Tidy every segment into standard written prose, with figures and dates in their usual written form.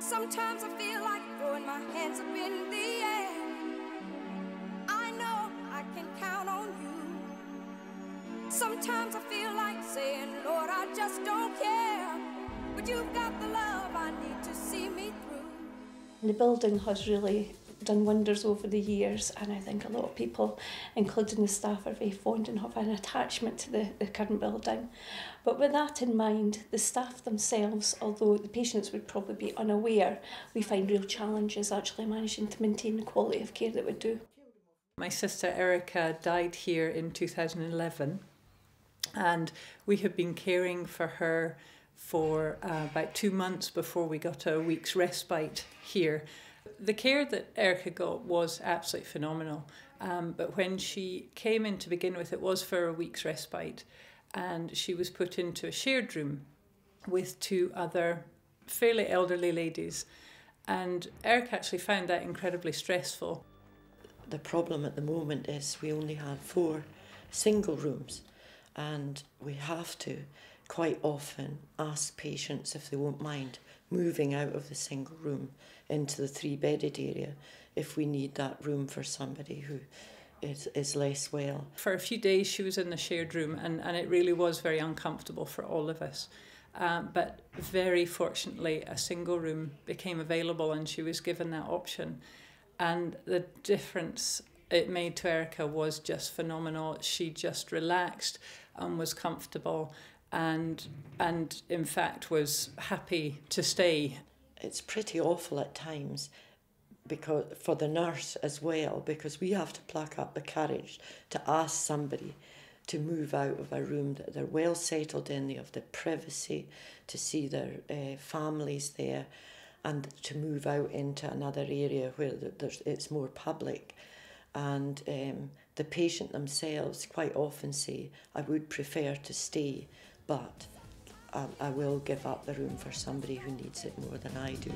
Sometimes I feel like throwing my hands up in the air. I know I can count on you. Sometimes I feel like saying, Lord, I just don't care. But you've got the love I need to see me through. The building has really done wonders over the years, and I think a lot of people, including the staff, are very fond and have an attachment to the current building. But with that in mind, the staff themselves, although the patients would probably be unaware, we find real challenges actually managing to maintain the quality of care that we do. My sister Erica died here in 2011, and we have been caring for her for about 2 months before we got a week's respite here. The care that Erica got was absolutely phenomenal, but when she came in to begin with, it was for a week's respite, and she was put into a shared room with 2 other fairly elderly ladies, and Erica actually found that incredibly stressful. The problem at the moment is we only have 4 single rooms, and we have to quite often ask patients if they won't mind moving out of the single room into the 3-bedded area if we need that room for somebody who is less well. For a few days she was in the shared room, and it really was very uncomfortable for all of us. But very fortunately a single room became available and she was given that option. And the difference it made to Erica was just phenomenal. She just relaxed and was comfortable, and in fact was happy to stay. It's pretty awful at times because for the nurse as well, because we have to pluck up the courage to ask somebody to move out of a room that they're well settled in, they have the privacy to see their families there, and to move out into another area where it's more public. And the patient themselves quite often say, I would prefer to stay, but I will give up the room for somebody who needs it more than I do.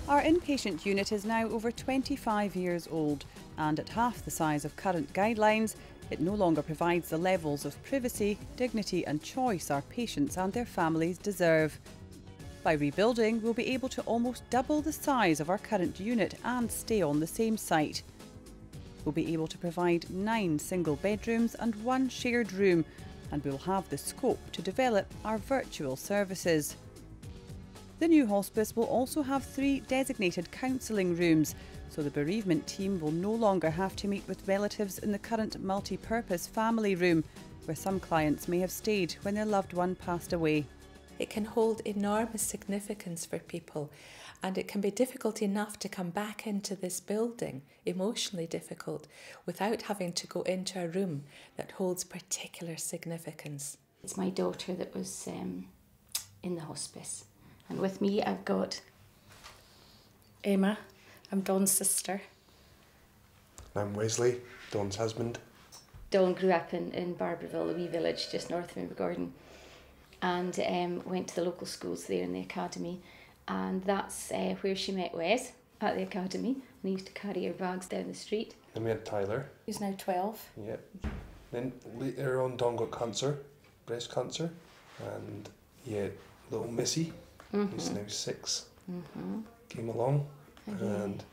Our inpatient unit is now over 25 years old, and at half the size of current guidelines, it no longer provides the levels of privacy, dignity and choice our patients and their families deserve. By rebuilding, we'll be able to almost double the size of our current unit and stay on the same site. We'll be able to provide 9 single bedrooms and 1 shared room, and we'll have the scope to develop our virtual services. The new hospice will also have 3 designated counselling rooms, so the bereavement team will no longer have to meet with relatives in the current multi-purpose family room, where some clients may have stayed when their loved one passed away. It can hold enormous significance for people, and it can be difficult enough to come back into this building, emotionally difficult, without having to go into a room that holds particular significance. It's my daughter that was in the hospice, and with me I've got Emma. I'm Dawn's sister. I'm Wesley, Dawn's husband. Dawn grew up in Barberville, a wee village just north of Invergordon, and went to the local schools there in the academy, and that's where she met Wes, at the academy, and he used to carry her bags down the street. Then we had Tyler. He's now 12. Yep. Then later on Dawn got cancer, breast cancer, and yeah, little Missy, who's now 6, came along, and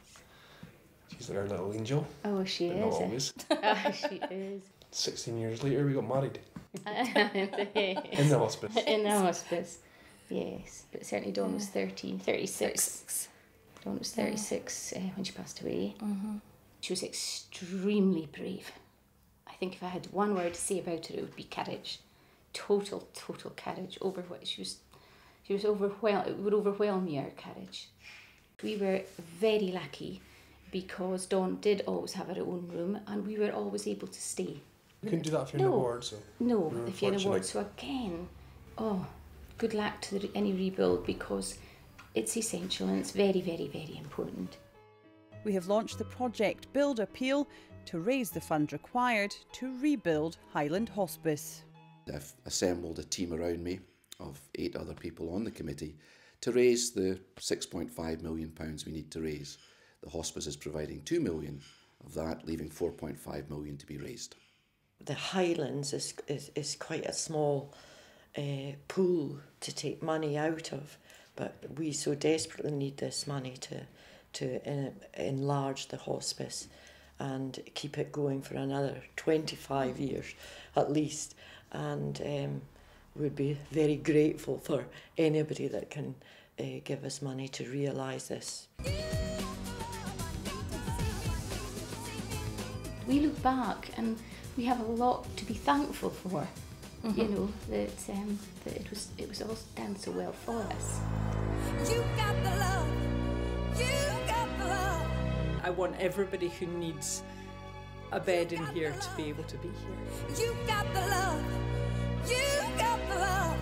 she's our little angel. Oh, she is. Not always. Oh, she is. 16 years later, we got married. Yes. In the hospice. In the hospice, yes. But certainly Dawn was 36. Dawn was 36 when she passed away. She was extremely brave. I think if I had one word to say about her, it would be courage. Total courage. She was overwhelmed. It would overwhelm you, her courage. We were very lucky because Dawn did always have her own room, and we were always able to stay. You couldn't do that if you're in a ward, so... No, if you're in a ward. So again, good luck to any rebuild, because it's essential and it's very, very, very important. We have launched the project Build Appeal to raise the funds required to rebuild Highland Hospice. I've assembled a team around me of 8 other people on the committee to raise the £6.5 million we need to raise. The hospice is providing £2 million of that, leaving £4.5 million to be raised. The Highlands is quite a small pool to take money out of, but we so desperately need this money to enlarge the hospice and keep it going for another 25 years at least, and we'd be very grateful for anybody that can give us money to realise this. We look back and we have a lot to be thankful for. You know, that it was all done so well for us. You got the love. You got the love. I want everybody who needs a bed in here to be able to be here. You got the love. You got the love.